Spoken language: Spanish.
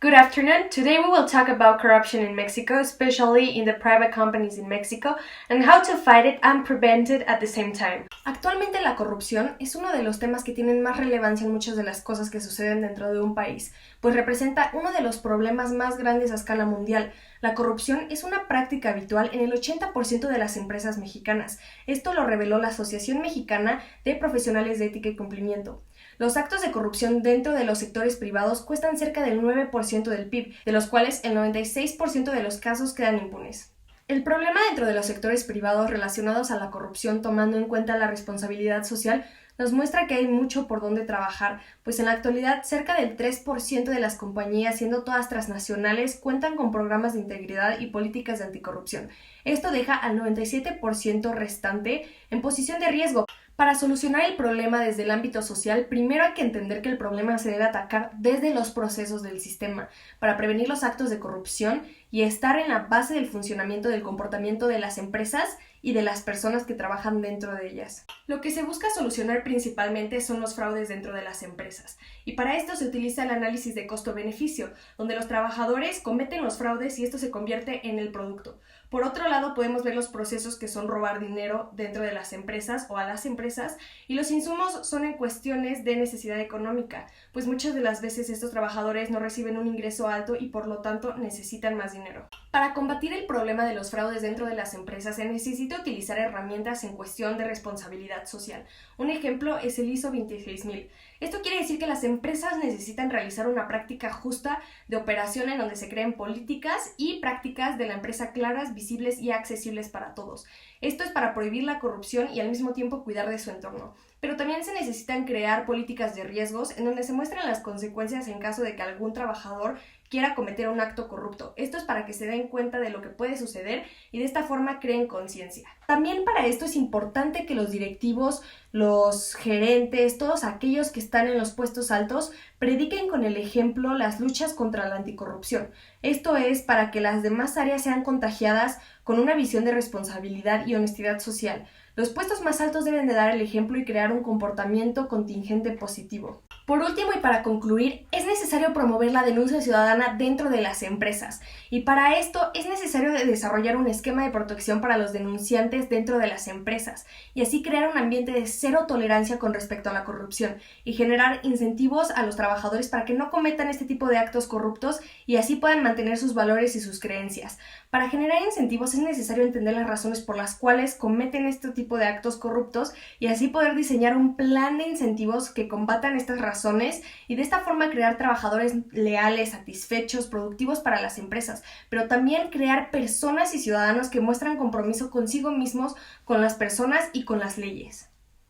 Good afternoon. Today we will talk about corruption in Mexico, especially in the private companies in Mexico, and how to fight it and prevent it at the same time. Actualmente la corrupción es uno de los temas que tienen más relevancia en muchas de las cosas que suceden dentro de un país, pues representa uno de los problemas más grandes a escala mundial. La corrupción es una práctica habitual en el 80% de las empresas mexicanas. Esto lo reveló la Asociación Mexicana de Profesionales de Ética y Cumplimiento. Los actos de corrupción dentro de los sectores privados cuestan cerca del 9% del PIB, de los cuales el 96% de los casos quedan impunes. El problema dentro de los sectores privados relacionados a la corrupción, tomando en cuenta la responsabilidad social, nos muestra que hay mucho por donde trabajar, pues en la actualidad cerca del 3% de las compañías, siendo todas transnacionales, cuentan con programas de integridad y políticas de anticorrupción. Esto deja al 97% restante en posición de riesgo. Para solucionar el problema desde el ámbito social, primero hay que entender que el problema se debe atacar desde los procesos del sistema, para prevenir los actos de corrupción y estar en la base del funcionamiento del comportamiento de las empresas y de las personas que trabajan dentro de ellas. Lo que se busca solucionar principalmente son los fraudes dentro de las empresas, y para esto se utiliza el análisis de costo-beneficio, donde los trabajadores cometen los fraudes y esto se convierte en el producto. Por otro lado, podemos ver los procesos que son robar dinero dentro de las empresas o a las empresas, y los insumos son en cuestiones de necesidad económica, pues muchas de las veces estos trabajadores no reciben un ingreso alto y por lo tanto necesitan más dinero. Para combatir el problema de los fraudes dentro de las empresas se necesita utilizar herramientas en cuestión de responsabilidad social. Un ejemplo es el ISO 26000. Esto quiere decir que las empresas necesitan realizar una práctica justa de operación en donde se creen políticas y prácticas de la empresa claras, visibles y accesibles para todos. Esto es para prohibir la corrupción y al mismo tiempo cuidar de su entorno. Pero también se necesitan crear políticas de riesgos en donde se muestran las consecuencias en caso de que algún trabajador quiera cometer un acto corrupto. Esto es para que se den cuenta de lo que puede suceder y de esta forma creen conciencia. También para esto es importante que los directivos, los gerentes, todos aquellos que están en los puestos altos, prediquen con el ejemplo las luchas contra la anticorrupción. Esto es para que las demás áreas sean contagiadas con una visión de responsabilidad y honestidad social. Los puestos más altos deben de dar el ejemplo y crear un comportamiento contingente positivo. Por último y para concluir, es necesario promover la denuncia ciudadana dentro de las empresas, y para esto es necesario desarrollar un esquema de protección para los denunciantes dentro de las empresas, y así crear un ambiente de cero tolerancia con respecto a la corrupción, y generar incentivos a los trabajadores para que no cometan este tipo de actos corruptos y así puedan mantener sus valores y sus creencias. Para generar incentivos es necesario entender las razones por las cuales cometen este tipo de actos corruptos y así poder diseñar un plan de incentivos que combatan estas razones y de esta forma crear trabajadores leales, satisfechos, productivos para las empresas, pero también crear personas y ciudadanos que muestran compromiso consigo mismos, con las personas y con las leyes.